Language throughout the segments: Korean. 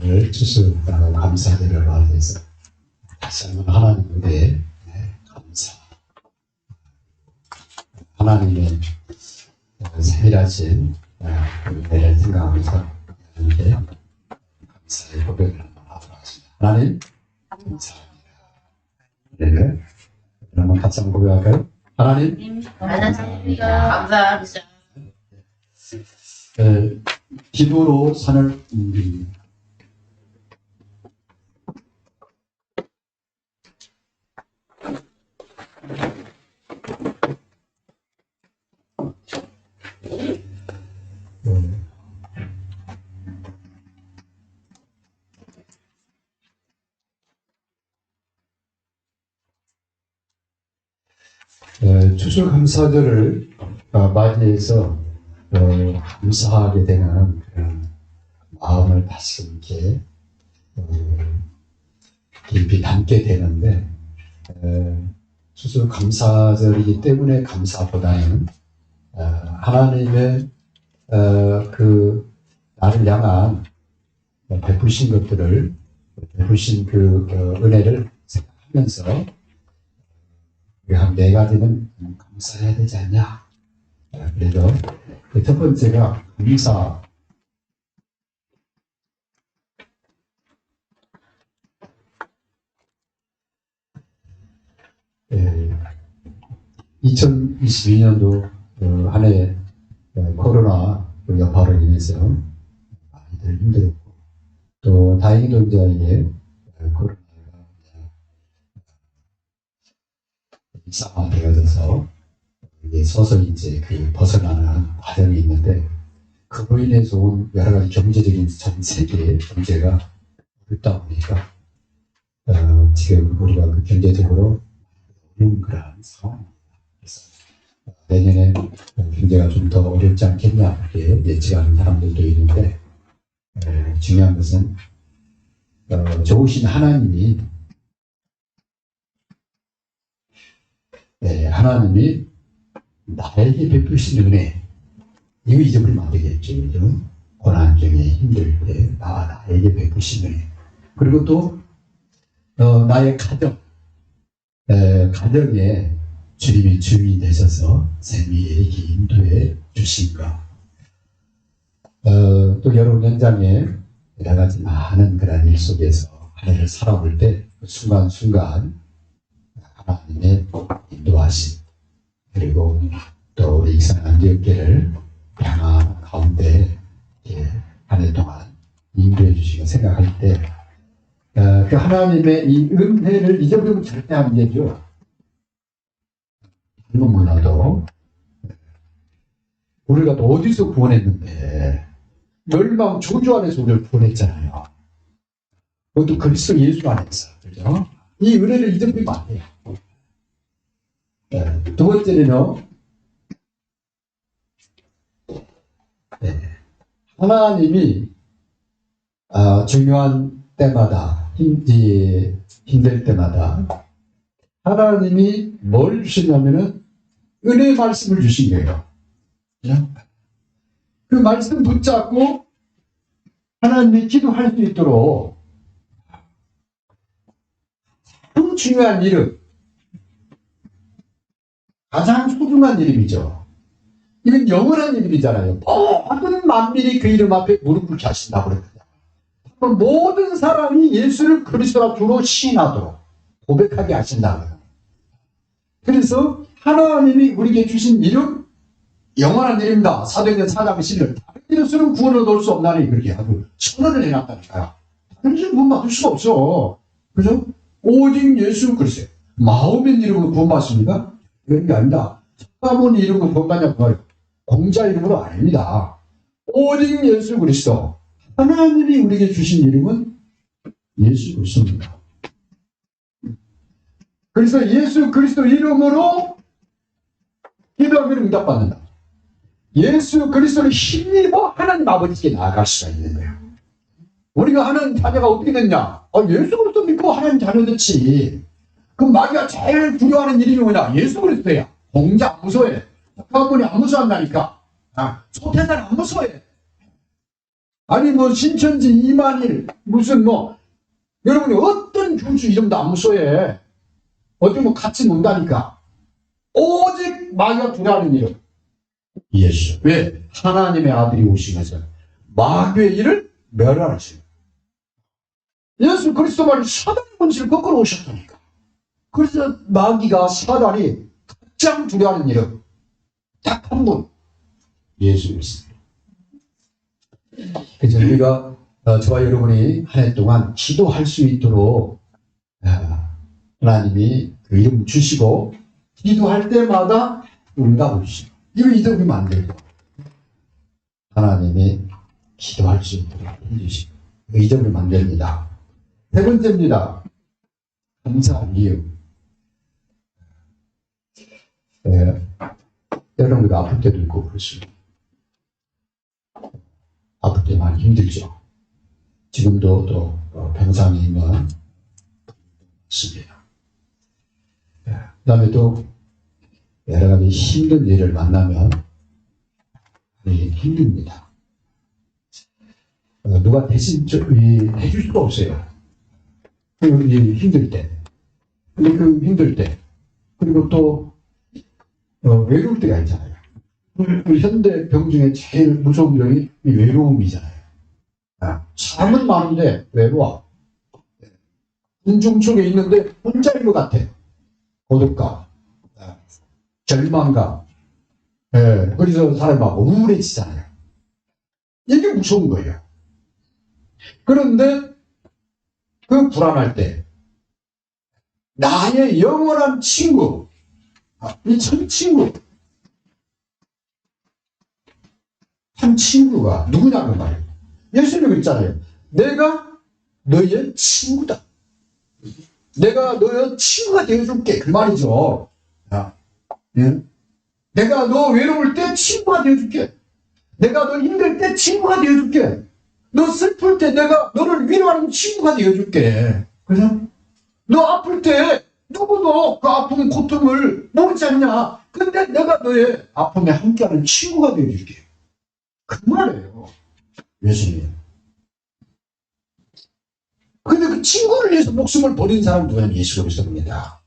오늘 추수 감사드리러 와서 다시 한번 하나님께 감사. 하나님의 세밀하신 은혜를 생각하면서 하나님께 감사의 고백을 한번 하도록 하겠습니다. 하나님 감사합니다. 네, 한번 같이 한번 고백할까요? 하나님 감사합니다. 기도로 산을 옮깁니다. 추수감사절을 맞이해서 감사하게 되는 그런 마음을 다시 이렇게 깊이 담게 되는데, 추수감사절이기 때문에 감사보다는 하나님의 그 나를 향한 베푸신 것들을, 베푸신 그 은혜를 생각하면서 우리 한 네 가지는 감사해야 되지 않냐. 그래서 첫 번째가 감사. 2022년도 한 해 코로나 여파로 인해서 많이들 힘들었고, 또 다행히도 이제 코로나가 일상화되어져서 이제 서서히 이제 그 벗어나는 과정이 있는데, 그로 인해서 온 여러 가지 경제적인 전 세계의 경제가 어렵다 보니까 지금 우리가 그 경제적으로 어려운 그러한 상황입니다. 그래서 내년에 경제가 좀 더 어렵지 않겠냐 이렇게 예측하는 사람들도 있는데, 중요한 것은 좋으신 하나님이 하나님이 나에게 베푸신 은혜, 이거 잊어버리면 안 되겠죠. 고난 중에 힘들 때 나에게 베푸신 은혜, 그리고 또 나의 가정에 주님이 주인이 되셔서 생명의 인도해 주신가, 또 여러분 현장에 여러 가지 많은 그런 일 속에서 한 해를 살아올 때 그 순간순간 하나님의 인도하심, 그리고 또 우리 익산 안디옥교회를 향한 가운데 한 해 동안 인도해 주시고 생각할 때 그 하나님의 이 은혜를 잊어버리면 절대 안 되죠. 이건 몰라도 우리가 또 어디서 구원했는데, 멸망 저주 안에서 우리를 구원했잖아요. 그것도 그리스도 예수 안에서. 그렇죠? 이 은혜를 잊어버리면 안 돼요. 두 번째는요, 하나님이 중요한 때마다, 힘들 때마다 하나님이 뭘 주시냐면은 은혜의 말씀을 주신 거예요. 그 말씀 붙잡고 하나님이 기도할 수 있도록 가장 중요한 이름, 가장 소중한 이름이죠. 이건 영원한 이름이잖아요. 모든 만민이 그 이름 앞에 무릎 꿇게 하신다고 그랬거든요. 모든 사람이 예수를 그리스도라 주로 시인하도록 고백하게 하신다고요. 그래서 하나님이 우리에게 주신 이름, 영원한 이름이다. 사도행전 4장 10절. 다른 이름으로는 구원을 얻을 수 없나니 그렇게 하고 선언을 해놨다니까요. 다른 이름 구원 받을 수가 없어. 그죠? 오직 예수 그리스도. 마음의 이름으로 구원받습니까? 그런 게 아니다. 사모니 이름으로 구원받냐고 말이에요. 공자 이름으로 아닙니다. 오직 예수 그리스도. 하나님이 우리에게 주신 이름은 예수 그리스도입니다. 그래서 예수 그리스도 이름으로 기도하면 응답받는다. 예수 그리스도를 힘입어 하나님 아버지께 나아갈 수가 있는 거예요. 우리가 하나님 자녀가 어떻게 됐냐? 예수 그리스도 믿고 하나님 자녀 됐지. 그럼 마귀가 제일 두려워하는 이름이 뭐냐? 예수 그리스도야. 공자 안 무서워해. 사모니 안 무서워한다니까. 소태산 안 무서워해. 아니 뭐 신천지 이만일 무슨 뭐 여러분이 어떤 교주 이름도 안 무서워해. 어디 뭐 같이 논다니까. 오직 마귀가 두려워하는 이름 예수. 왜? 하나님의 아들이 오신 것은 마귀의 일을 멸하시는 예수 그리스도만이 사단의 본질을 거꾸로 오셨다니까. 그래서 마귀가 사단이 가장 두려워하는 이름 딱 한 분 예수 그리스도. 그래서 우리가 저와 여러분이 한 해 동안 기도할 수 있도록 하나님이 그 이름 주시고 기도할 때마다 응답을 주시고 이거 잊어버리면 안 되고 하나님이 기도할 수 있도록 해주시고 잊어버리면 안 됩니다. 세 번째입니다. 감사한 이유. 여러분들 아플 때도 있고 그렇습니다. 아플 때 많이 힘들죠. 지금도 또 병상에 있는 있습니다. 그 다음에 또 여러 가지 힘든 일을 만나면 힘듭니다. 누가 대신 해줄 수가 없어요. 힘들 때. 근데 그 힘들 때. 그리고 또 외로울 때가 있잖아요. 현대 병 중에 제일 무서운 병이 외로움이잖아요. 사람은 많은데 외로워. 군중 속에 있는데 혼자인 것 같아. 고독감, 절망감. 그래서 사람이 막 우울해지잖아요. 이게 무서운 거예요. 그런데 그 불안할 때 나의 영원한 친구, 이 참 친구, 참 친구가 누구냐는 말이에요. 예수님이 있잖아요. 내가 너의 친구다. 내가 너의 친구가 되어줄게. 그 말이죠. 예? 내가 너 외로울 때 친구가 되어줄게. 내가 너 힘들 때 친구가 되어줄게. 너 슬플 때 내가 너를 위로하는 친구가 되어줄게. 그래서 너 아플 때 누구도 그 아픔 고통을 모르지 않냐. 근데 내가 너의 아픔에 함께하는 친구가 되어줄게. 그 말이에요. 예수님. 근데 그 친구를 위해서 목숨을 버린 사람 누구냐면 예수 그리스도입니다.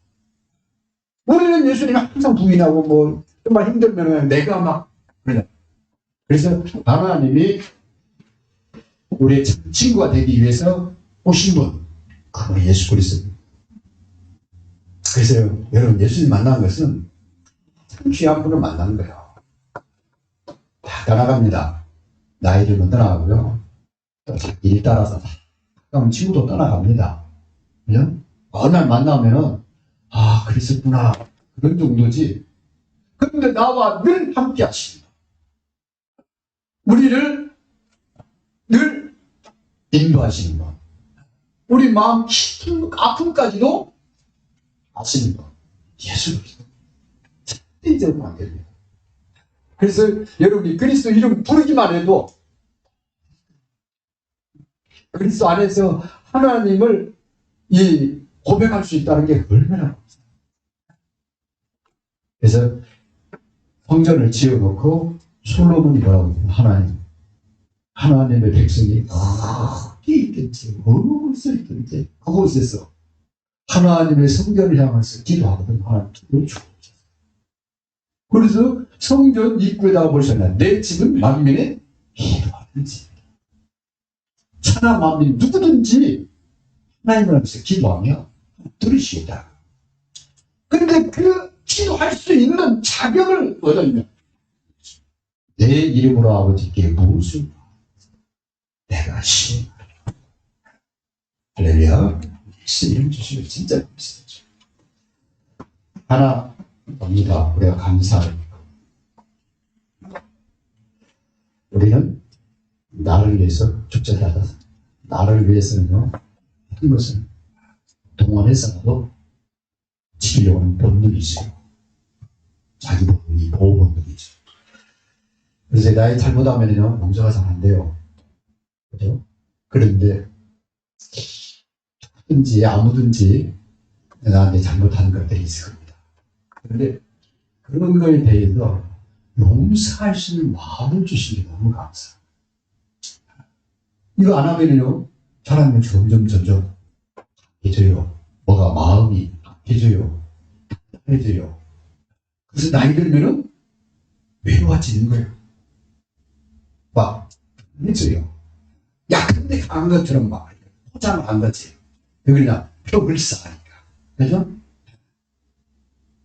우리는 예수님이 항상 부인하고 뭐 정말 힘들면 내가 막 그래. 그래서 하나님이 우리의 친구가 되기 위해서 오신 분, 그분이 예수 그리스도. 그래서 여러분 예수님 만난 것은 참 귀한 분을 만난 거예요. 다 떠나갑니다. 나이들은 떠나가고요. 또 자기 일 따라서 가까운 친구도 떠나갑니다. 그냥 어느 날 만나면은 그랬었구나 그런 정도지. 그런데 나와 늘 함께 하십니다. 우리를 늘 인도하시는 분. 우리 마음 깊은 아픔까지도 아시는 분. 예수 그리스도. 잊어버리면 안 됩니다. 그래서 여러분이 그리스도 이름 부르기만 해도 그리스도 안에서 하나님을 고백할 수 있다는 게 얼마나 감사해요. 그래서 성전을 지어놓고 솔로몬이 뭐라고 해요? 하나님의 백성이 어디 있든지 어느 곳에 있든지 그곳에서 하나님의 성전을 향해서 기도하거든 하나님 주옵소서. 그래서 성전 입구에다가 보시면 내 집은 만민의 기도하는 집. 천하 만민 누구든지 하나님을 앞에서 기도하며 들으시겠다. 그런데 그 기도할 수 있는 자격을 얻었냐? 내 이름으로 아버지께 무엇을 내가 신. 할렐루야. 예수 이름 주시면 진짜 감사하죠. 하나 봅니다. 우리가 감사해요. 우리는 나를 위해서 죽지 않아서 나를 위해서는요 모든 것을 동원해서라도 지키려고 하는 본능이 있어요. 자기 본능이 보호 본능이 있어요. 그래서 나의 잘못하면요 용서가 잘 안 돼요. 그죠? 그런데 누구든지 아무든지 나한테 잘못하는 것들이 있을 겁니다. 그런데 그런 거에 대해서 용서할 수 있는 마음을 주시는 게 너무 감사해요. 이거 안 하면요, 사람은 점점 약해져요. 뭐가 마음이 약해져요. 약해져요. 그래서 나이 들면은 외로워지는 거예요. 막, 해져요. 약한데 강한 것처럼 막, 포장을 한 거지. 왜 그러냐? 벽을 쌓으니까. 그죠?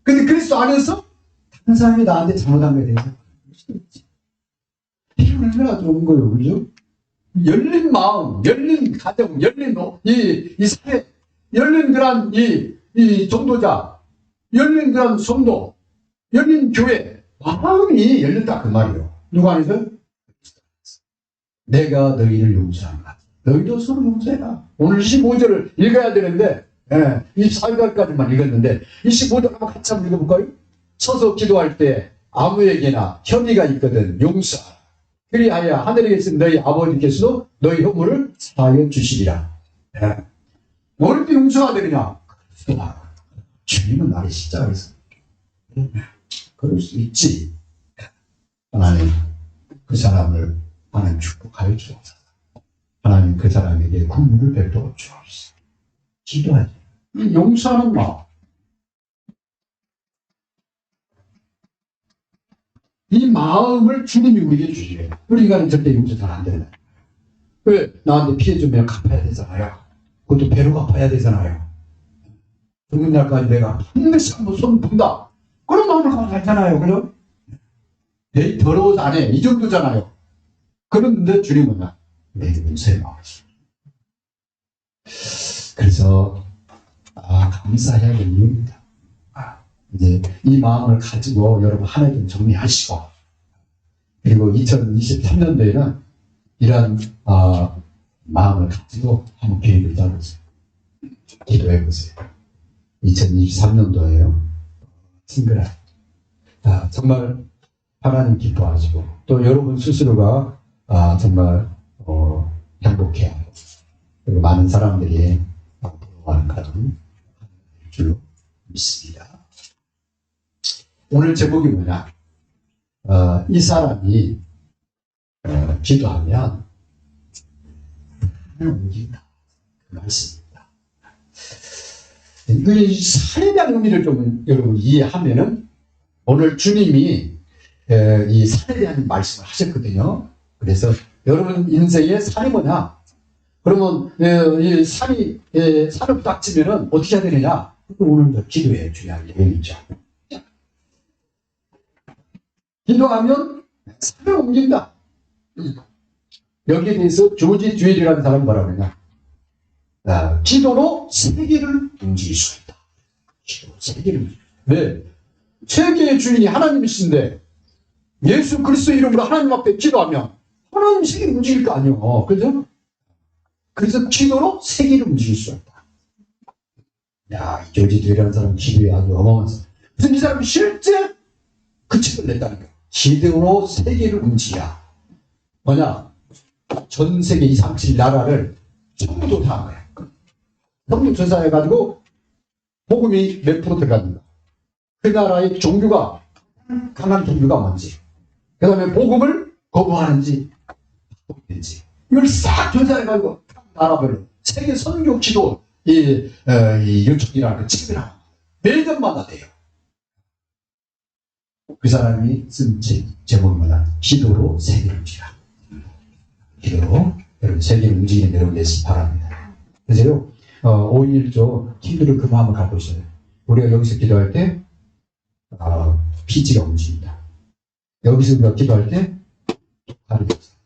근데 그리스도 안에서 다른 사람이 나한테 잘못한 거에 대해서 이게 얼마나 좋은 거예요. 그죠? 열린 마음, 열린 가정, 열린 이 사회, 열린 그런 이 종도자, 열린 그런 성도, 열린 교회, 마음이 열렸다 그 말이에요. 누구 안에서? 내가 너희를 용서한다. 너희도 서로 용서해라. 오늘 25절을 읽어야 되는데, 24절까지만 읽었는데, 25절 한번 같이 한번 읽어볼까요? 서서 기도할 때 아무에게나 혐의가 있거든 용서하라. 그리하여 하늘에 계신 너희 아버지께서도 너희 허물을 사하여 주시리라. 뭘 때 용서가 되느냐? 주님은 나를 십자가에서 그럴 수 있지. 하나님 그 사람을 하나님 축복하여 주옵소서. 하나님 그 사람에게 국물을 베풀어 주옵소서. 기도하지. 이 용서하는 마음. 이 마음을 주님이 우리에게 주시래요. 우리 인간은 절대 용서 잘 안 되는. 왜? 나한테 피해 주면 갚아야 되잖아요. 그것도 배로 갚아야 되잖아요. 죽는 날까지 내가 반드시 한번 손 푼다. 그런 마음을 가지고 살잖아요. 그죠? 에이, 더러워서 안 해. 이 정도잖아요. 그런데 주님은 내게 용서의 마음을. 그래서, 감사해야 되는 이유입니다. 이제 이 마음을 가지고 여러분 한 해 좀 정리하시고, 그리고 2023년도에는 이런 마음을 가지고 한번 계획을 짜보세요. 기도해 보세요. 2023년도에요. 친구라. 정말 하나님 기뻐하시고 또 여러분 스스로가 정말 행복해야 하고 그리고 많은 사람들이 부러워하는 가정 될 줄로 믿습니다. 오늘 제목이 뭐냐? 이 사람이 기도하면 하나님 움직인다. 그 말씀입니다. 이 산에 대한 의미를 좀 여러분 이해하면은 오늘 주님이 이 산에 대한 말씀을 하셨거든요. 그래서 여러분 인생의 산이 뭐냐? 그러면 이 산을 부닥치면은 어떻게 해야 되느냐? 오늘 기도에 중요한 내용이죠. 기도하면 산을 옮긴다. 여기에 대해서 조지 듀엘이라는 사람이 뭐라고 그러냐? 기도로 세계를 움직일 수가 있다. 기도로 세계를 왜? 세계의 주인이 하나님이신데 예수 그리스도 이름으로 하나님 앞에 기도하면 하나님 세계를 움직일 거 아니에요. 그죠? 그래서 기도로 세계를 움직일 수가 있다. 야, 이 조지 듀엘이라는 사람 기도에 아주 어마어마한 사람. 무슨 이 사람이 실제 그 책을 냈다는 거예요. 기도로 세계를 움직이야. 뭐냐? 전 세계 2, 3, 7 나라를 전부 조사한 거야. 전부 조사해가지고 복음이 몇 프로 들어갔는가. 그 나라의 종교가 강한 종교가 뭔지. 그 다음에 복음을 거부하는지 이걸 싹 조사해가지고 나라별로 세계 선교 기도 이 요청이라는 그 책을 하나 매년마다 돼요. 그 사람이 쓴 제목이 뭐냐? 기도로 세계를 움직이라. 기도로 여러분 세계를 움직이는 여러분 되시기 바랍니다. 그래서요 5.11조 기도를 그 마음을 갖고 있어요. 우리가 여기서 기도할 때 피지가 움직인다. 여기서 우리가 기도할 때 다른 게 없어요.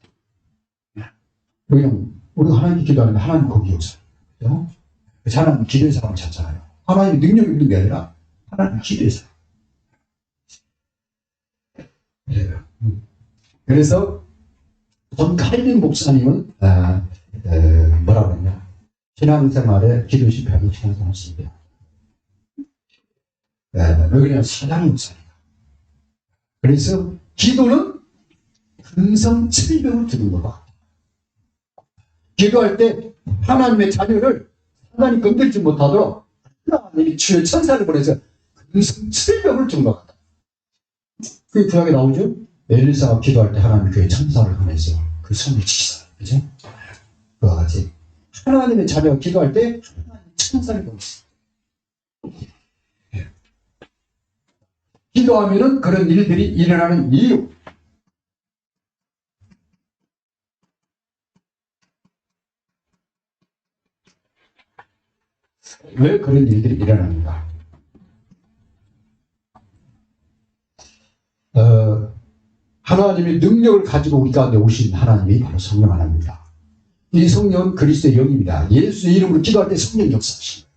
그냥 우리가 하나님께 기도하는데 하나님 거기 없어요. 그죠? 그래서 하나님 기도의 사람을 찾잖아요. 하나님 능력이 있는 게 아니라 하나님 기도의 사람. 그래서 전 칼빈 목사님은 뭐라고 그러냐? 신앙생활에 기도 실패하고 신앙생활 실패. 왜 그러냐? 사랑의 목사니까. 그래서 기도는 금성칠벽을 두는 거다. 기도할 때 하나님의 자녀를 하나님 건들지 못하도록 하나님이 주의 천사를 보내서 금성칠벽을 둔 거다. 그 구약에 나오죠? 엘리사가 기도할 때 하나님 그의 천사를 보내서 그 손을 치시다. 그죠? 마찬가지. 하나님의 자녀가 기도할 때 천사를 보냈습니다. 기도하면은 그런 일들이 일어나는 이유. 왜 그런 일들이 일어납니까? 하나님의 능력을 가지고 우리 가운데 오신 하나님이 바로 성령 하나입니다. 이 성령은 그리스도의 영입니다. 예수의 이름으로 기도할 때 성령 역사하십니다.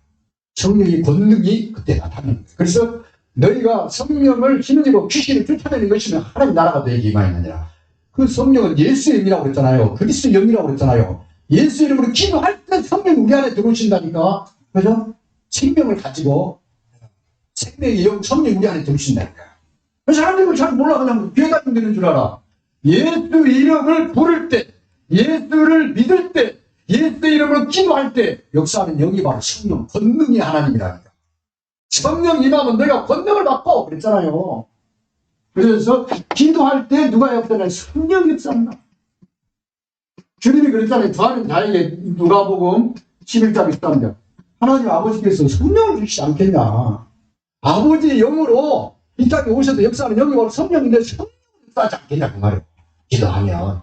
성령의 권능이 그때 나타납니다. 그래서 너희가 성령을 힘입어 귀신을 쫓아내는 것이면 하나님 나라가 되기만이 아니라 그 성령은 예수의 영이라고 그랬잖아요. 그리스도의 영이라고 그랬잖아요. 예수 이름으로 기도할 때 성령이 우리 안에 들어오신다니까. 그죠? 생명을 가지고 생명의 영, 성령이 우리 안에 들어오신다니까. 사람들이 잘 몰라. 그냥 귀에다 되는 줄 알아. 예수 이름을 부를 때, 예수를 믿을 때, 예수 이름으로 기도할 때 역사하는 영이 바로 성령, 권능이 하나님이라니까. 성령 임하면 너희가 권능을 받고 그랬잖아요. 그래서 기도할 때 누가 역사하냐? 성령 역사한다. 주님이 그랬잖아요. 부하는 자에게 누가복음 11장 13절. 하나님 아버지께서 성령을 주시지 않겠냐. 아버지의 영으로 이 땅에 오셔도 역사하는 영이 바로 성령인데 성령을 역사하지 않겠냐 그 말이에요. 기도하면.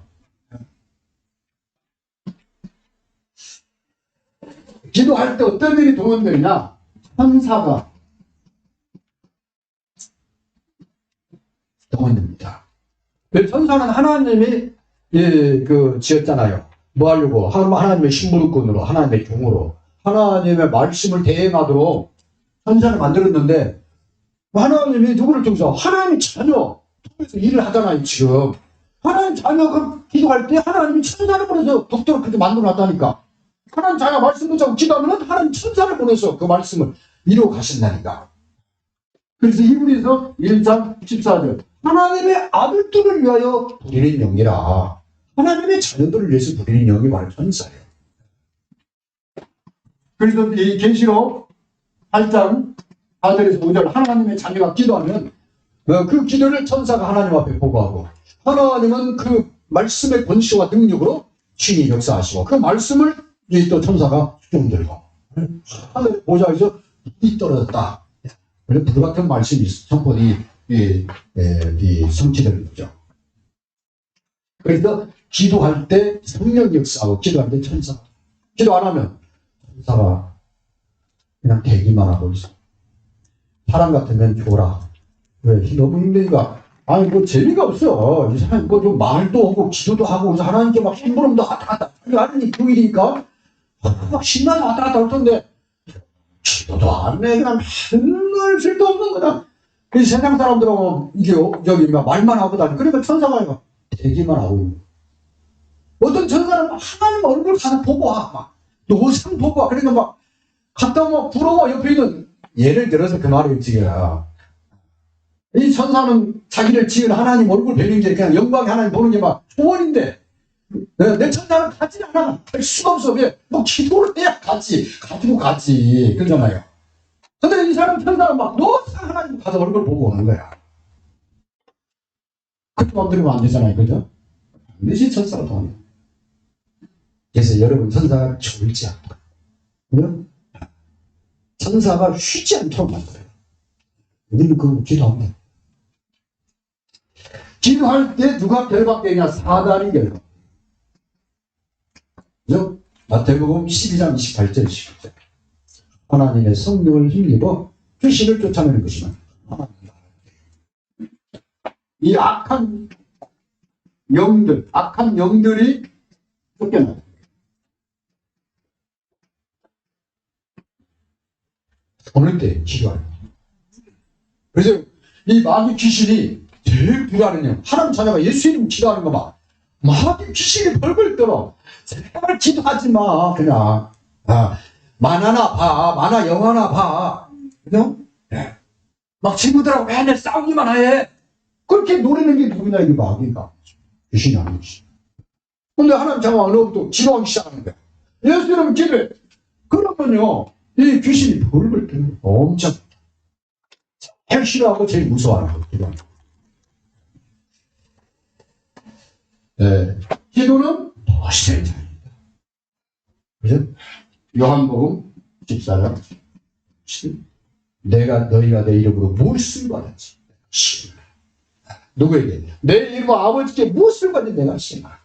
기도할 때 어떤 일이 동원되느냐. 천사가 동원됩니다. 천사는 하나님이 지었잖아요. 뭐 하려고? 하나님의 신부름꾼으로, 하나님의 종으로, 하나님의 말씀을 대행하도록 천사를 만들었는데 하나님이 누구를 통해서? 하나님의 자녀 통해서 일을 하잖아요. 지금 하나님 자녀가 기도할 때 하나님이 천사를 보내서 독도를 그렇게 만들어놨다니까. 하나님 자녀가 말씀 붙잡고 기도하면 하나님 천사를 보내서 그 말씀을 이루어 가신다니까. 그래서 히브리서 1장 14절 하나님의 아들들을 위하여 부리는 영이라. 하나님의 자녀들을 위해서 부리는 영이 바로 천사예요. 그래서 이 계시록 8장 4절에서 5절 하나님의 자녀가 기도하면 그 기도를 천사가 하나님 앞에 보고하고 하나님은 그 말씀의 권세와 능력으로 친히 역사하시고 그 말씀을 또 천사가 수종들고 하늘 보좌에서 불이 떨어졌다. 그래서 불같은 말씀이 선포이 성취되는 거죠. 그래서 기도할 때 성령 역사하고 기도할 때 천사. 기도 안 하면 천사가 그냥 대기만 하고 있어. 사람 같으면 줘라. 왜? 너무 힘드니까. 아니, 뭐, 재미가 없어. 이 사람, 좀 말도 하고, 기도도 하고, 그래서 하나님께 막 심부름도 하다. 하나님 그 일이니까, 막 신나서 왔다 갔다 할 텐데, 기도도 안 해. 그냥 맨날 쓸데없는 거다. 그래서 세상 사람들하고, 이게, 저기, 막 말만 하고 다니. 그러니까 천사가 이거 대기만 하고 있는 거야. 어떤 천사는 하나님 얼굴 가서 보고 와. 막, 노상 보고 와. 그러니까 막, 갔다 막 부러워. 옆에 있는, 예를 들어서 그 말을 지어라. 이 천사는 자기를 지은 하나님 얼굴 뵈는 게 그냥 영광의 하나님 보는 게 막 소원인데 내 천사는 가지 않아. 할 수가 없어. 왜? 뭐 기도를 해야 가지. 가지고 가지. 그러잖아요. 근데 이 사람 천사는 막 노상 하나님 가서 얼굴 보고 오는 거야. 그렇게 만들면 안 되잖아요. 그죠? 반드시 천사가 도와요. 그래서 여러분 천사가 졸지 않고 그죠? 천사가 쉬지 않도록 만들어요. 우리는 그거 기도합니다. 기도할 때 누가 결박되냐? 사단이 결박. 그죠? 마태복음 12장 28절 19절. 하나님의 성령을 힘입어 귀신을 쫓아내는 것이면 이 악한 영들이 쫓겨나요. 어느 때 기도할 때. 그래서 이 마귀 귀신이 제일 불안한 영. 하나님 자녀가 예수 이름 기도하는 거 봐. 마귀 귀신이 벌벌 떨어. 제발 기도하지 마. 그냥. 만화나 봐. 만화 영화나 봐. 그죠? 네. 막 친구들하고 맨날 싸우기만 해. 그렇게 노리는 게 누구냐, 이게 마귀가. 귀신이 아니지. 근데 하나님 자녀가 어느부터 기도하기 시작하는 거야. 예수 이름 기도해. 그러면요. 이 귀신이 벌벌 떨어. 엄청. 제일 싫어하고 제일 무서워하는 거. 네. 기도는 도시의 자입니다. 그죠? 요한복음 14장 7. 너희가 내 이름으로 무엇을 받았지? 누구에게? 내 이름으로 아버지께 무엇을 받는지 내가 시행하라.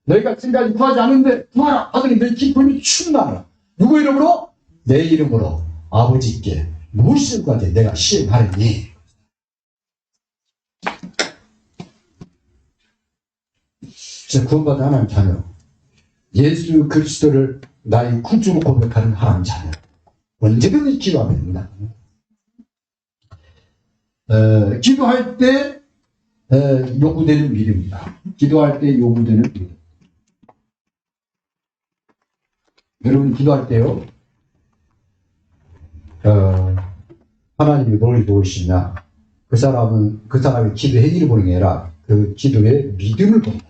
너희가 지금까지 구하지 않는데 구하라 하더니 내 기쁨이 충만하라. 누구 이름으로? 내 이름으로 아버지께 무엇을 받는지 내가 시행하리니. 그래서 구원받은 하나님 자녀, 예수 그리스도를 나의 구주로 고백하는 하나님 자녀, 언제든지 기도하면 됩니다. 기도할 때 요구되는 믿음이다. 기도할 때 요구되는 믿음. 여러분 기도할 때요, 하나님이 뭘 도우시냐? 그 사람의 기도 행위를 보는 게 아니라 그 기도의 믿음을 보는 거예요.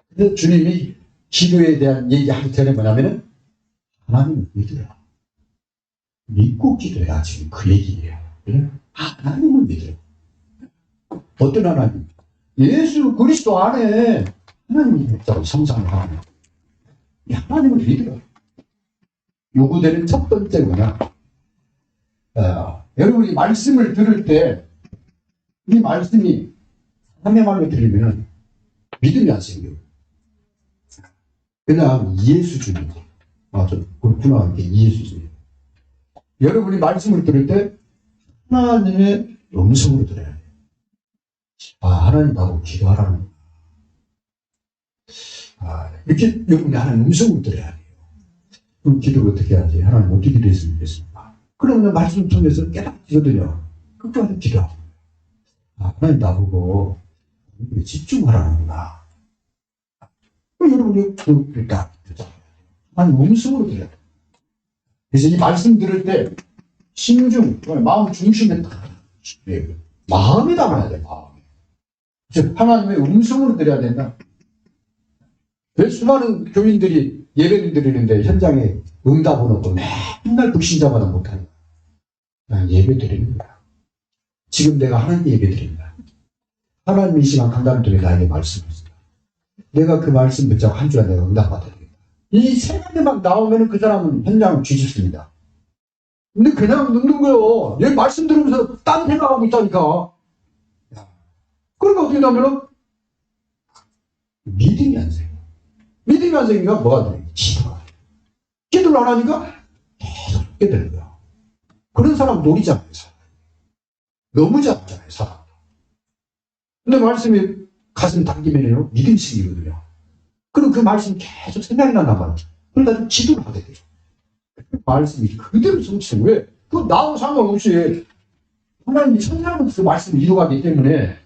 근데 주님이 기도에 대한 얘기하기 전에 뭐냐면은 하나님을 믿으라. 믿고 기도해야 지금 그 얘기예요. 그래? 하나님을 믿어요. 어떤 하나님? 예수 그리스도 안에 하나님이 있다고 상상을 하는 이 하나님을 믿어요. 요구되는 첫 번째 뭐냐? 여러분이 말씀을 들을 때 이 말씀이 사람의 말로 들리면 믿음이 안 생겨요. 그냥 예수 주님. 맞아. 그렇구나. 이게 예수 주님. 여러분이 말씀을 들을 때 하나님의 음성으로 들어야 돼요. 하나님 나보고 기도하라는. 이렇게 여러분이 하나님 음성으로 들어야 돼요. 그럼 기도를 어떻게 하지? 하나님 어떻게 기도했으면 좋겠습니까? 그러면 말씀 통해서 깨닫거든요. 그렇게 기도하고. 하나님 나보고 집중하라는구나. 그럼 여러분이 그러니까 하나님 음성으로 들어야 돼요. 그래서 이 말씀 들을 때 심중, 마음 중심에 마음이 담아야 돼, 마음이. 즉, 하나님의 음성으로 드려야 된다. 왜 수많은 교인들이 예배를 드리는데 현장에 응답은 없고 맨날 불신자마다 못하는 거야. 난 예배 드리는 거야. 지금 내가 하나님 예배 드립니다. 하나님이 이 시간 강단을 통해 나에게 말씀했습니다. 내가 그 말씀 듣자고 한 주간 내가 응답받아야 됩니다. 이 세 가지만 나오면 그 사람은 현장을 뒤집습니다. 근데 그냥 늙는 거예요. 얘 말씀 들으면서 딴 생각하고 있다니까. 그러니까 어떻게 되냐면은 믿음이 안 생겨. 믿음이 안 생기니까 뭐가 돼? 기도가 돼. 기도를 안 하니까 계속 하게 되는 거야. 그런 사람 노리잖아요, 사람. 너무 작잖아요, 사람. 근데 말씀이 가슴 당기면요, 믿음이 생기거든요. 그럼 그 말씀이 계속 생각이 난단 말이에요. 그러다 좀 기도를 하게 돼요. 말씀이 그대로 성취해요. 왜? 그거 나하고 상관없이 하나님이 천상으로 그 말씀을 이루어가기 때문에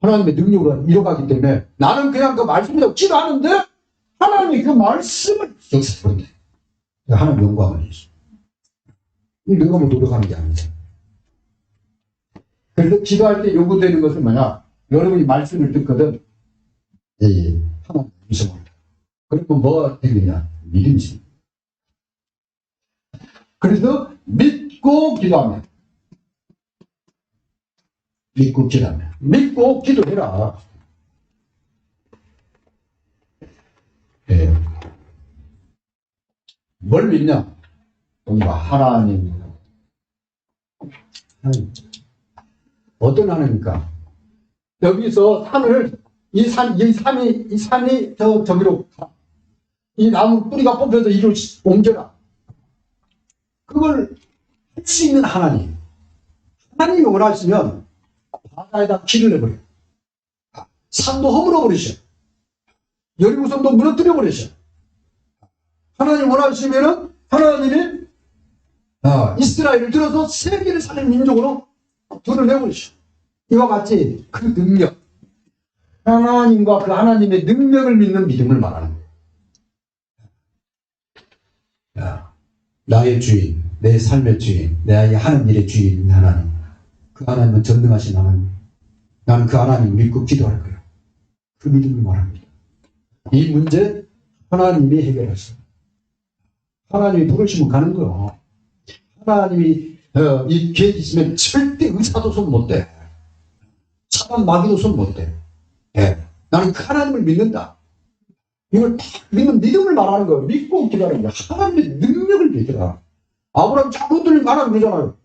하나님의 능력으로 이루어가기 때문에 나는 그냥 그 말씀이라고 기도하는데 하나님이 그 말씀을 역사해버린다. 하나님 영광을 위해서. 내가 뭐 노력하는 게 아니죠. 그래서 기도할 때 요구되는 것은 뭐냐? 여러분이 말씀을 듣거든. 하나님 음성을. 그러면 뭐가 되느냐? 믿음이 생겨. 그래서 믿고 기도하면. 믿고 기도하면. 믿고 기도해라. 뭘 믿냐? 뭔가 하나님. 어떤 하나님입니까? 여기서 산을, 이 산이 저기로 가. 이 나무 뿌리가 뽑혀서 이리로 옮겨라. 그걸 할 수 있는 하나님. 하나님이 원하시면 바다에다 길을 내버려요. 산도 허물어버리셔. 여리고성도 무너뜨려버리셔. 하나님 원하시면은 하나님이 이스라엘을 들어서 세계를 사는 민족으로 드러내버리셔. 이와 같이 그 능력, 하나님과 그 하나님의 능력을 믿는 믿음을 말하는 거예요. 나의 주인, 내 삶의 주인, 내 하는 일의 주인 하나님. 그 하나님은 전능하신 하나님. 나는 그 하나님을 믿고 기도할 거예요. 그 믿음을 말합니다. 이 문제 하나님이 해결하셔요. 하나님이 부르시면 가는 거예요. 하나님이 이 계획 있으면 절대 의사도 손 못 대. 사단 마귀도 손 못 대. 나는 그 하나님을 믿는다. 이걸 다 믿음을 말하는 거예요. 믿고 기다리는 거예요. 하나님의 능력을 믿으라. 아브라함 자손들이 말하는 거잖아요.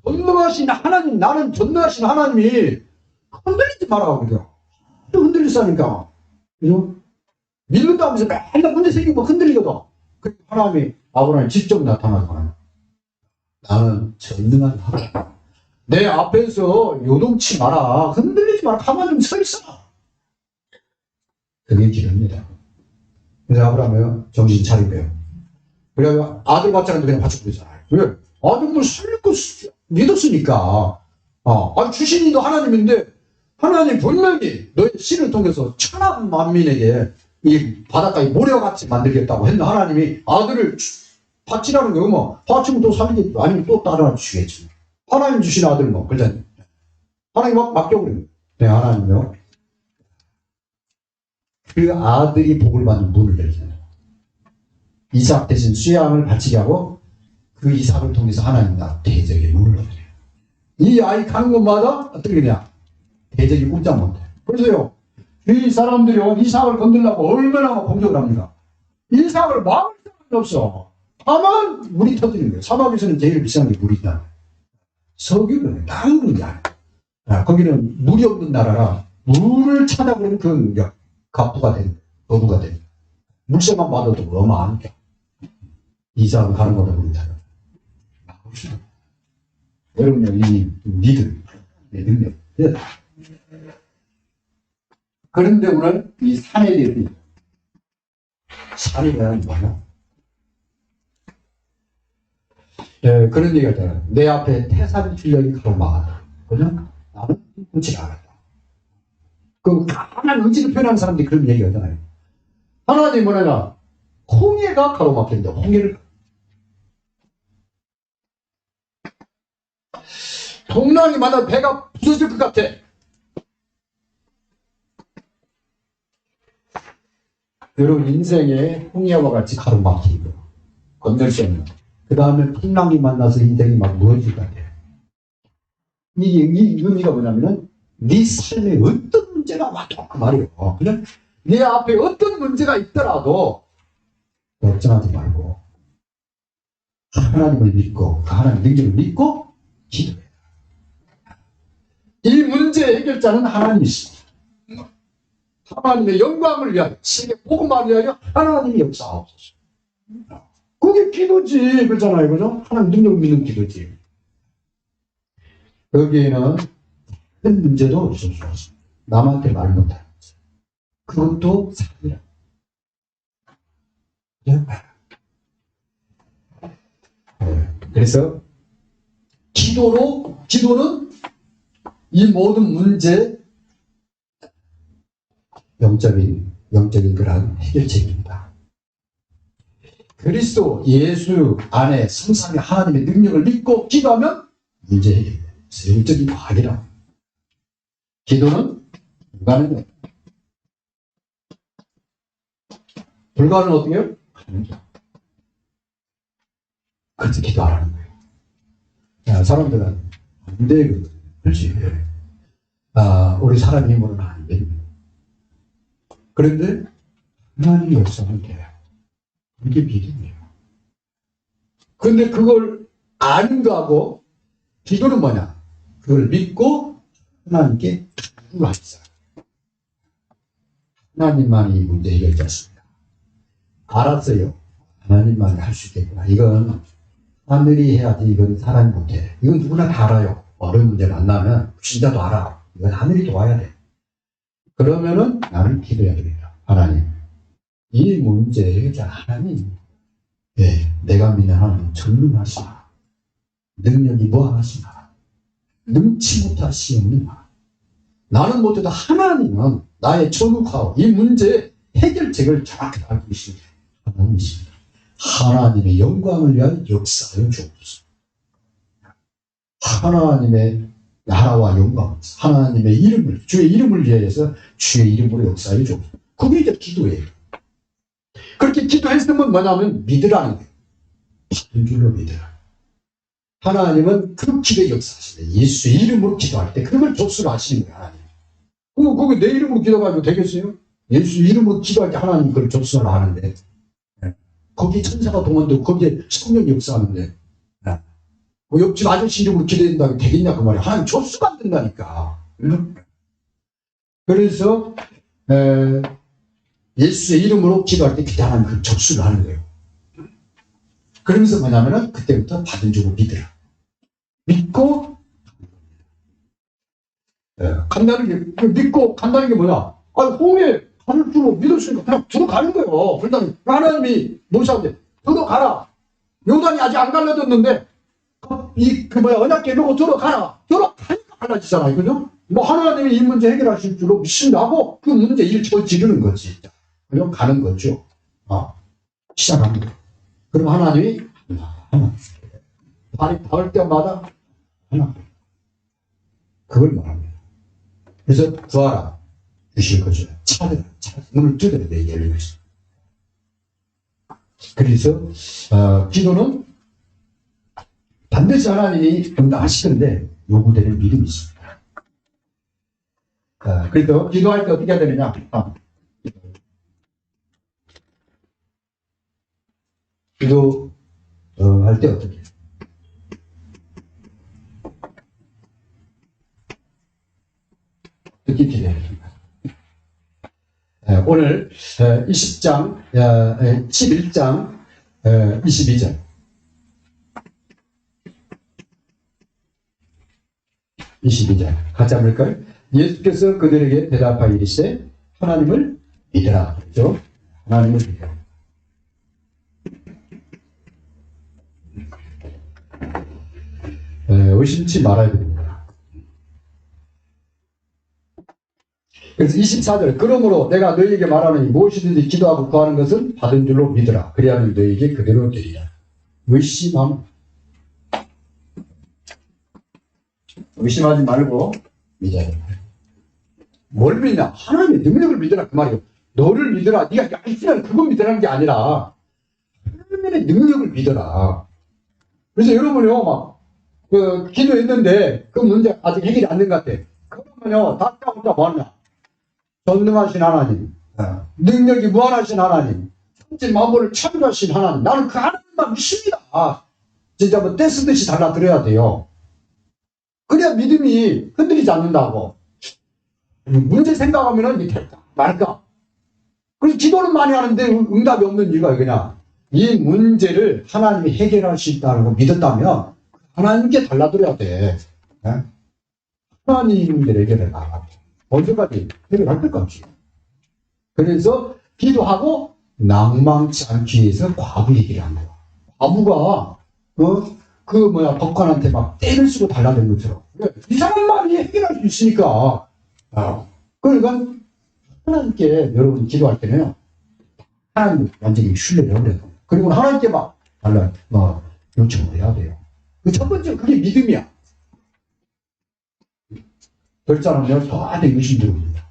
전능하신 하나님, 나는 전능하신 하나님이 흔들리지 마라. 그죠? 흔들리사니까. 그죠? 믿는다 하면서 맨날 문제 생기고 흔들리거든. 그 하나님이 아브라함이 직접 나타나잖아요. 나는 전능한 하나님. 내 앞에서 요동치 마라. 흔들리지 마라. 가만히 좀 서 있어. 그게 기도입니다. 그래서 아브라함이 정신 차리고요. 그래서 아들 받자는데 그냥 바쳐 그러잖아요. 왜? 아들 살릴 거 믿었으니까. 주신이도 하나님인데 하나님 분명히 너의 씨를 통해서 천한 만민에게 이 바닷가에 모래같이 만들겠다고 했는데 하나님이 아들을 바치라는 거예요. 뭐 바치면 또 살리겠죠. 아니면 또 다른 아들 주겠죠. 하나님 주신 아들 뭐 그러잖아요. 하나님 막 맡겨버려요. 네, 하나님요. 그 아들이 복을 받는 문을 열잖아요. 이삭 대신 수양을 바치게 하고 그 이삭을 통해서 하나님 나 대적의 문을 열어요. 이 아이 가는 곳마다 어떻게 되냐? 대적이 꼼짝 못해. 그래서요, 이 사람들이 이삭을 건들려고 얼마나 공격을 합니까? 이삭을 막을 사람이 없어. 다만 물이 터지는 거예요. 사막에서는 제일 비싼 게 물이다. 석유는 다른 건 아니야. 거기는 물이 없는 나라라 물을 찾아보는 그 갑부가 되는 거예요. 어부가 되는 거예요. 물새만 받아도 어마하니까. 이삭을 가는 거다 물이다. 여러분요, 이 믿음, 능력. 그런데 오늘 이 산에 대해 산이란 뭐냐? 그런 얘기가 있잖아요. 내 앞에 태산 출력이 가로막았다. 그죠? 나는 그렇지 않았다. 그 강한 의지를 표현하는 사람들이 그런 얘기가 있잖아요. 하나님이 뭐냐면 홍해가 가로막힌다. 홍해를 동랑이 만나 배가 부서질 것 같아. 여러분 인생에 홍해와 같이 가로막히고 건널 수 없는. 그 다음에 풍랑이 만나서 인생이 막 무너질 것 같아. 이 의미가 뭐냐면은 네 삶에 어떤 문제가 와도 그 말이에요. 그냥 네 앞에 어떤 문제가 있더라도 걱정하지 말고 하나님을 믿고 그 하나님 능력을 믿고 기도해. 이 문제의 해결자는 하나님이십니다. 하나님의 영광을 위하여, 세계 복음을 위하여 하나님이 역사하옵소서. 그게 기도지, 그렇잖아요, 그죠? 하나님 능력을 믿는 기도지. 여기에는 큰 문제도 없었어. 남한테 말 못하는 거죠. 그것도 사기라. 그래서 기도는 이 모든 문제 영적인 그런 해결책입니다. 그리스도 예수 안에 성삼위 하나님의 능력을 믿고 기도하면 문제 해결돼요. 영적인 과학이라. 기도는 불가능해요. 불가능은 어떻게 해요? 그래서 기도 안 하는 거예요. 사람들은 안 되거든요. 그렇지. 우리 사람 힘으로는 안 됩니다. 그런데 하나님의 역사는 돼요. 이게 믿음이에요. 그런데 그걸 아는 거하고 기도는 뭐냐? 그걸 믿고 하나님께 기도하시자. 하나님만이 이 문제 해결자십니다. 알았어요. 하나님만이 할 수 있겠구나. 이건 하늘이 해야지 이건 사람이 못해. 이건 누구나 다 알아요. 어려운 문제 만나면 진짜도 알아. 이건 하늘이 도와야 돼. 그러면은 나는 기도해야 됩니다. 하나님, 이 문제 해결자 하나님, 내가 믿는 하나님 전능하시나, 능력이 무한하시나, 능치 못하시옵니까? 나는 못해도 하나님은 나의 전능하고 이 문제의 해결책을 정확히 알고 계신 하나님이십니다. 하나님의 영광을 위한 역사를 주옵소서. 하나님의 나라와 영광, 하나님의 이름을, 주의 이름을 위해서 주의 이름으로 역사해 주옵소서. 그게 이제 기도예요. 그렇게 기도했으면 뭐냐면 믿으라는 거예요. 받은 줄로 믿으라. 하나님은 그 기도의 역사하시네. 예수의 이름으로 기도할 때 그걸 접수를 하시는 거예요. 하나님. 그게 내 이름으로 기도가지고 되겠어요? 예수 이름으로 기도할 때 하나님 그걸 접수를 하는데, 거기에 천사가 동원되고, 거기에 성령이 역사하는데, 뭐 옆집 아저씨 이름으로 기도한다고 되겠냐, 그 말이야. 하나님 접수가 안 된다니까. 그래서, 예수의 이름으로 기도할 때 그때 하나님 그 접수를 하는 거예요. 그러면서 뭐냐면은, 그때부터 받은 줄로 믿으라. 믿고, 간다는 게, 믿고 간다는 게 뭐냐? 아니, 홍해 가를 줄로 믿었으니까 그냥 들어가는 거예요. 그러니까 하나님이 모세한테 들어가라. 요단이 아직 안 갈라졌는데, 언약궤 놓고 들어가라. 들어가니까 갈라지잖아요. 그죠? 뭐 하나님이 이 문제 해결하실 줄로 믿는다고 그 문제 일 저지르는 거지. 그냥 가는 거죠. 시작하는 거예요. 그럼 하나님이 발이 닿을 때마다 하나. 그걸 말합니다. 그래서 구하라. 주실 거죠. 찾으라. 문을 두드려 내 열린 것이. 그래서 기도는 반드시 하나님이 응답하시는데 요구되는 믿음이 있습니다. 그래서 기도할 때 어떻게 해야 되느냐? 기도할 때 어떻게 해요? 어떻게 기도해야 됩니까? 오늘 20장, 11장 22절. 22절 같이 한번 볼까요? 예수께서 그들에게 대답하여 이르시되 하나님을 믿으라. 그렇죠? 하나님을 믿으라. 의심치 말아야 됩니다. 그래서 24절 그러므로 내가 너희에게 말하노니 무엇이든지 기도하고 구하는 것은 받은 줄로 믿으라. 그리하면 너희에게 그대로 되리라. 의심하지 말고 믿어야 된다. 뭘 믿냐? 하나님의 능력을 믿으라 그 말이에요. 너를 믿으라. 네가 있으면 그거 믿으라는 게 아니라 하나님의 능력을 믿어라. 그래서 여러분이요 기도했는데 그 문제 아직 해결이 안 된 것 같아. 그러면요 다시 혼자 뭐하냐? 전능하신 하나님, 능력이 무한하신 하나님, 천지 만물을 창조하신 하나님, 나는 그 하나님만 믿습니다. 진짜 뭐 떼쓰듯이 달라들어야 돼요. 그래야 믿음이 흔들리지 않는다고. 문제 생각하면은 이게 말까? 그래서 기도는 많이 하는데 응답이 없는 이유가 그냥 이 문제를 하나님이 해결할 수 있다는 걸 믿었다면 하나님께 달라들어야 돼. 하나님들에게 내가 언제까지 해결할 때까지. 그래서 기도하고 낭망치 않기 위해서 과부 얘기를 한 거야. 과부가 법관한테 막 때를 쓰고 달라는 것처럼 이상한 말이 해결할 수 있으니까. 그러니까 하나님께 여러분 기도할 때는요 하나님 완전히 신뢰를 해야 돼요. 그리고 하나님께 막 요청을 해야 돼요. 그 첫 번째 그게 믿음이야. 결단하면 저한테 의심 들어옵니다.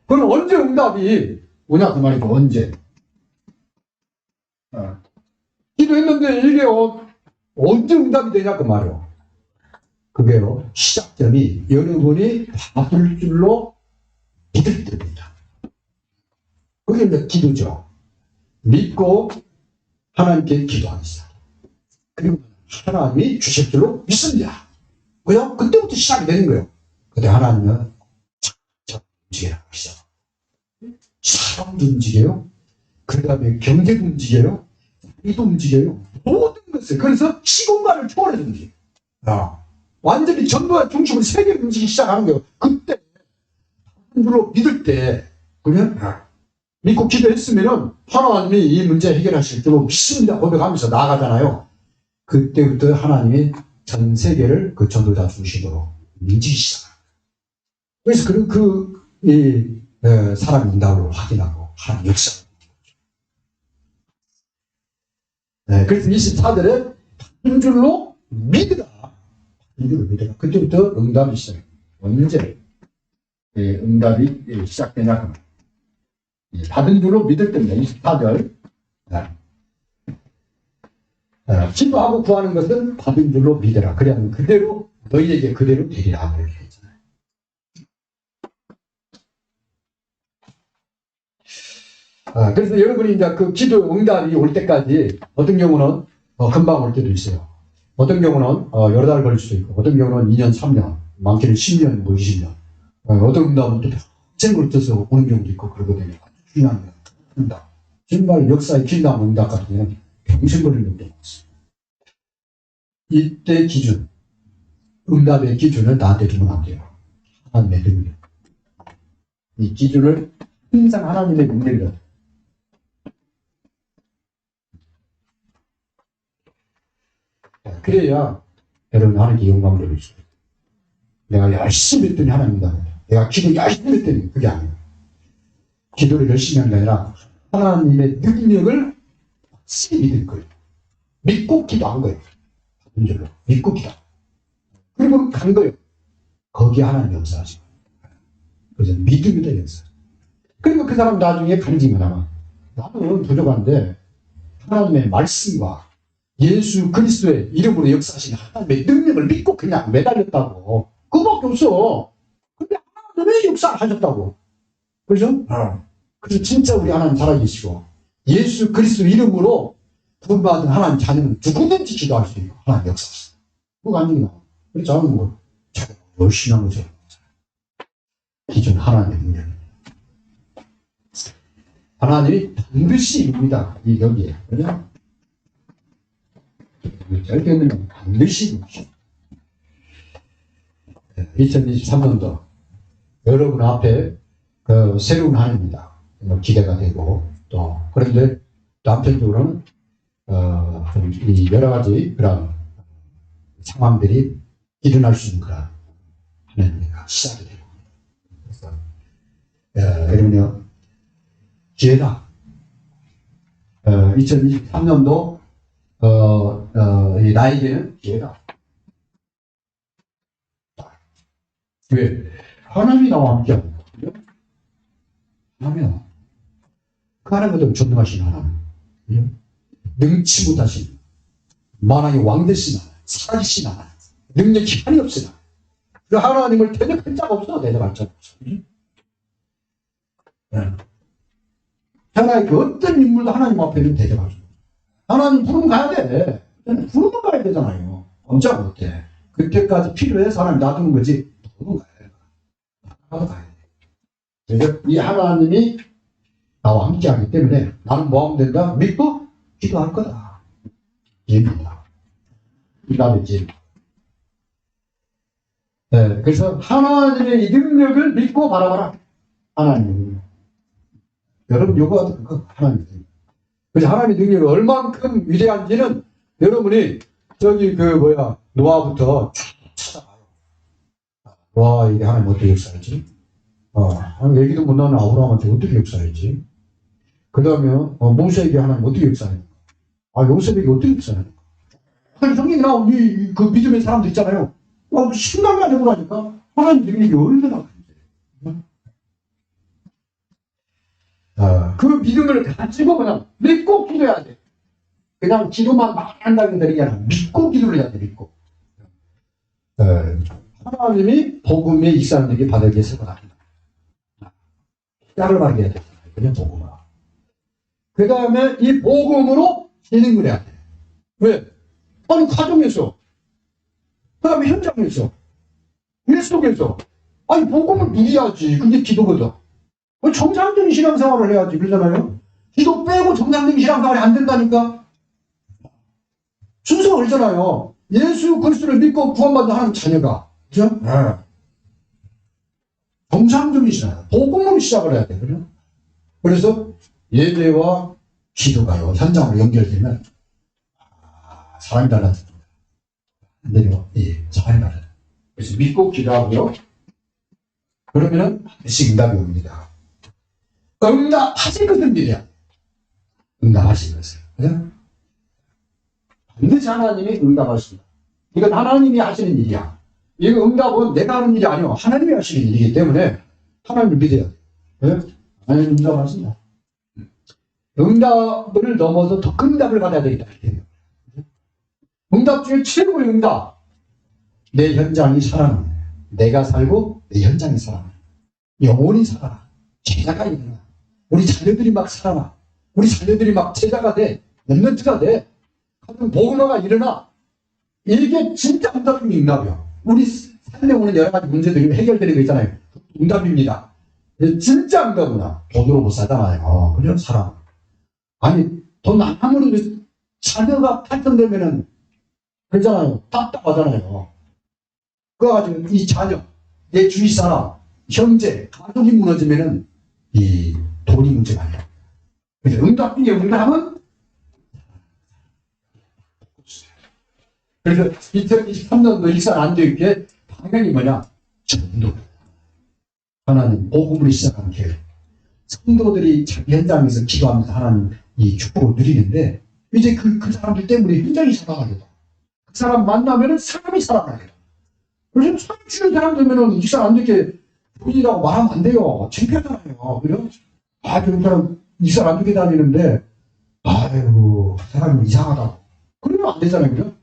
그럼 언제 응답이 오냐 그 말이고 언제? 기도했는데 이게 언제 응답이 되냐 그 말이요. 그게요 시작점이 여러분이 받을 줄로 믿을 때입니다. 그게 이제 기도죠. 믿고 하나님께 기도하겠다. 그리고 하나님이 주실 줄로 믿습니다. 그냥 그때부터 시작이 되는 거예요. 근데 하나님은 착착 움직여라 하시죠. 사람도 움직여요. 그 다음에 경제도 움직여요. 이도 움직여요. 모든 것을. 그래서 시공간을 초월해서 움직여요. 완전히 전부와 중심을 세계를 움직이기 시작하는 거예요. 그때 하나님으로 믿을 때 그러면 믿고 기도했으면은 하나님이 이 문제 해결하실 줄로 믿습니다 고백하면서 나아가잖아요. 그때부터 하나님이 전 세계를 그 전도자 중심으로 움직이기 시작합니다. 그래서 사람 응답을 확인하고 하나님 역사. 그래서 24절에 한 줄로 믿으라. 이들을 믿으라. 그때부터 응답이 시작해요. 언제 응답이 시작되냐? 받은 줄로 믿을 때입니다. 24절. 기도하고 구하는 것은 받은 줄로 믿으라. 그래야 그대로 너희에게 그대로 되리라. 이렇게 했잖아요. 그래서 여러분이 이제 그 기도 응답이 올 때까지 어떤 경우는 금방 올 때도 있어요. 어떤 경우는 여러 달 걸릴 수도 있고, 어떤 경우는 2년, 3년, 많게는 10년, 뭐 20년. 어떤 응답은 또 평생 걸쳐서 오는 경우도 있고 그러거든요. 아주 중요한 거예요. 응답. 정말 역사의 길남 응답 같은 경우는 평생 걸리는 경우도 많습니다. 이때 기준, 응답의 기준을 나한테 두면 안 돼요. 하나님의 능력. 이 기준을 항상 하나님의 능력이라. 그래야 여러분 하나님께 영광을 돌릴 수 있어요. 내가 열심히 했더니 하나님이다. 내가 기도 열심히 했더니 그게 아니에요. 기도를 열심히 한 게 아니라 하나님의 능력을 확실히 믿을 거예요. 믿고 기도한 거예요. 문제로 믿고 기도. 그리고 간 거예요. 거기에 하나님 역사하시고. 그래서 믿음이다 역사. 그리고 그 사람 나중에 간증이 나와. 나는 부족한데 하나님의 말씀과 예수 그리스도의 이름으로 역사하신 하나님의 능력을 믿고 그냥 매달렸다고. 그거밖에 없어. 근데 하나님의 역사를 하셨다고. 그죠? 그래서 진짜 우리 하나님 살아계시고 예수 그리스도 이름으로 구원받은 하나님 자녀는 누구든지 기도할 수 있고 하나님 역사하시다. 그거 간증이 나와. 그래서 저는 뭐 자꾸 열심히 한 거죠. 기준 하나님의 능력. 하나님이 반드시 이룹니다. 이 여기에. 그죠? 절대는 반드시 이루시오. 2023년도 여러분 앞에 그 새로운 한 해입니다. 기대가 되고 또 그런데 또 한편적으로는 이 여러 가지 그런 상황들이 일어날 수 있는 그런 한 해입니다. 시작이 되고 그래서 여러분요 기회다. 2023년도 나에게는 기회다. 왜? 하나님이 나와 함께합니다. 하나님. 그 하나님을 존중하시는 하나님. 능치 못하신 만왕의 왕 되신 하나님. 살아계신 하나님. 능력이 한이 없으나 그 하나님을 대적할 자가 없어. 대적할 자가 없어. 하나님 그 어떤 인물도 하나님 앞에는 대적할 수 없어. 하나님 부르면 가야 돼. 부르면 가야 되잖아요. 언제 못해. 그때까지 필요해서 하나님 놔두는 거지. 부르면 가야 돼. 나도 가야 돼. 그래서 이 하나님이 나와 함께 하기 때문에 나는 뭐 하면 된다? 믿고 기도할 거다. 예입니다. 이 다음에 제. 그래서 하나님의 이 능력을 믿고 바라봐라. 하나님. 여러분 요거 그거 하나님. 그래서 하나님의 능력이 얼만큼 위대한지는 여러분이 저기 노아부터 찾아봐요. 와 이게 하나님 어떻게 역사했지? 얘기도 못 나오는 아브라함한테 어떻게 역사했지? 그 다음에 모세에게 하나님 어떻게 역사했는가? 요셉에게 어떻게 역사했는가? 성경에 나온 그 믿음의 사람들 있잖아요. 신랑이 안 해보라니까 하나님 능력이 얼마나 큰지. 그 믿음을 가지고 그냥 믿고 기도해야 돼. 그냥 기도만 많이 한다는 게 아니라 믿고 기도를 해야 돼. 믿고. 하나님이 복음의 이 사람들에게 바르게 세워납니다. 짝을 바르게 해야 돼. 그냥 복음을. 그 다음에 이 복음으로 진행을 해야 돼. 왜? 가정에서. 그 다음에 현장에서. 일 속에서. 복음을 누려야지. 그게 기도거든. 정상적인 신앙생활을 해야지. 그러잖아요. 기도 빼고 정상적인 신앙생활이 안 된다니까. 순서가 그러잖아요. 예수 그리스도를 믿고 구원받은 하나님 자녀가. 그죠? 정상적인 신앙. 복음으로 시작을 해야 돼. 그죠? 그래서 예배와 기도가요. 현장으로 연결되면 사람이 달라집니다. 안 돼요. 사람이 달라져요. 그래서 믿고 기도하고요. 그러면은 반드시 응답이 옵니다. 응답하실 것은 믿어야 응답하실 것을. 그죠? 반드시 하나님이 응답하십니다. 이건 하나님이 하시는 일이야. 이거 응답은 내가 하는 일이 아니고 하나님이 하시는 일이기 때문에 하나님을 믿어야 돼. 네? 하나님 응답하신다. 응답을 넘어서 더 큰 응답을 받아야 되겠다. 응답 중에 최고의 응답. 내 현장이 살아나. 내가 살고 내 현장이 살아나. 영원히 살아라. 제자가 일어나. 우리 자녀들이 막 살아나. 우리 자녀들이 막 제자가 돼. 랩런트가 돼. 하여튼 복음화가 일어나. 이게 진짜 응답이 응답이야. 우리 삶에 오는 여러 가지 문제들이 해결되는 거 있잖아요. 응답입니다. 진짜 응답이나. 돈으로 못 살잖아요. 그냥 사람. 아니, 돈 아무리 자녀가 탈전되면은 그러잖아요. 답답하잖아요. 그래가지고 이 자녀, 내 주위 사람, 형제, 가족이 무너지면은 이 돈이 문제가 아니야. 그래서 응답 중에 응답은 그래서 2023년도 일산 안되게 방향이 뭐냐? 전도. 하나님 복음을 시작한 교회. 성도들이 자기 현장에서 기도하면서 하나님 이 축복을 누리는데 이제 그 사람들 때문에 현장이 살아가겠다. 그 사람 만나면은 사람이 살아가겠다. 그래서 사람 주는 사람 되면은 일산 안되게 본인이라고 말하면 안 돼요. 창피하잖아요. 그래요? 아, 그 사람 일산 안되게 다니는데 아이고 사람이 이상하다. 그러면 안 되잖아요. 그죠?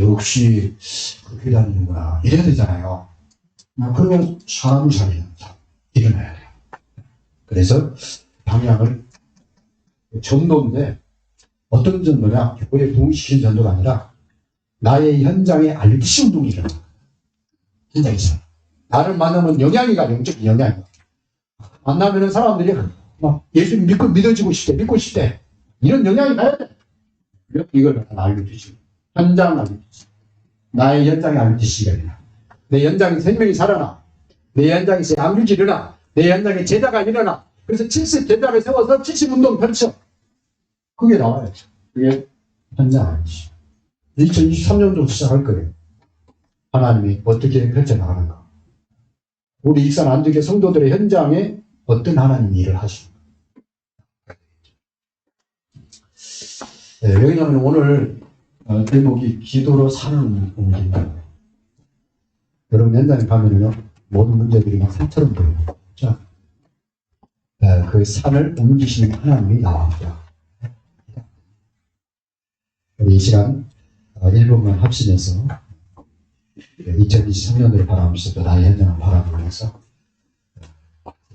역시 그렇게 다니는구나 이래야 되잖아요. 그러면 사람이 살리는 일어나야 돼요. 그래서 방향을 전도인데 어떤 전도냐? 교회 부흥시키는 전도가 아니라 나의 현장에 알리시 운동이 일어나. 현장에서 나를 만나면 영향이 가. 영적인 영향이 만나면 사람들이 막 예수 믿어지고 싶대, 믿고 싶대. 이런 영향이 가야 돼. 이걸 알려주시고 현장 알려주시고 나의 현장에 알려주시기가 되나. 내 현장에 생명이 살아나. 내 현장에서 양육이 일어나. 내 현장에 제자가 일어나. 그래서 70 제자를 세워서 70운동 펼쳐. 그게 나와야죠. 그게 현장 알려주시. 2023년도 시작할 거예요. 하나님이 어떻게 펼쳐나가는가. 우리 익산 안주교 성도들의 현장에 어떤 하나님이 일을 하시는가. 네, 여기는 오늘 제목이 기도로 산을 옮긴다. 여러분 현장에 가면요 모든 문제들이 막 산처럼 보여요. 자, 그 산을 옮기시는 하나님이 나옵니다. 이 시간 1분만 합심해서 2023년도를 바라보면서 또 나의 현장을 바라보면서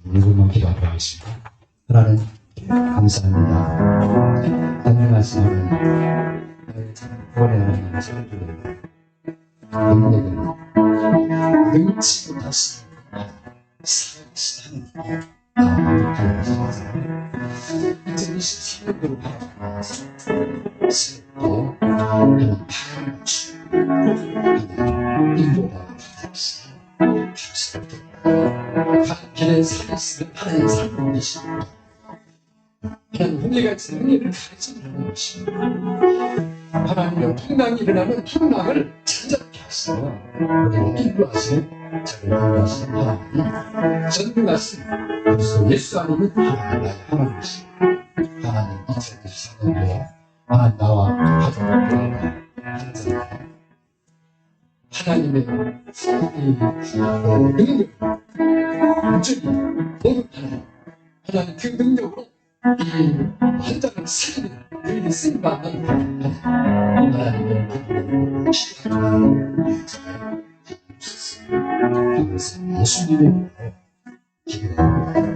1분만 기도하도록 하겠습니다. 하나님 감사합니다. 하나님 말씀하는 구원의 하나님의 소리를 능력을 능치 못하시는 살아계신 하나님 2023년도를 바라보면서 새롭게 하나님 파랑을 주시고 인도가 주시옵소서. 감사합니다. 길에 살아있으면 하나님 살고 계십니다. 하나님 흥리가 있으면 흥리를 가르치는 것입니다. 하나님의 풍랑이 일어나면 풍랑을 잔잔케 하시며 우리를 인도하시는 저를 인도하시는 하나님 전능하신 그리스도 예수 안에는 하나님 나의 하나님이십니다. 하나님 2024년도에 하나님 나와 가정을 보내라 하나님의 능력 완전히 모든 하나님 그 능력으로 이 현장을 살리는 그에게 쓰임받는 하나님의 예수님의 기도합니다.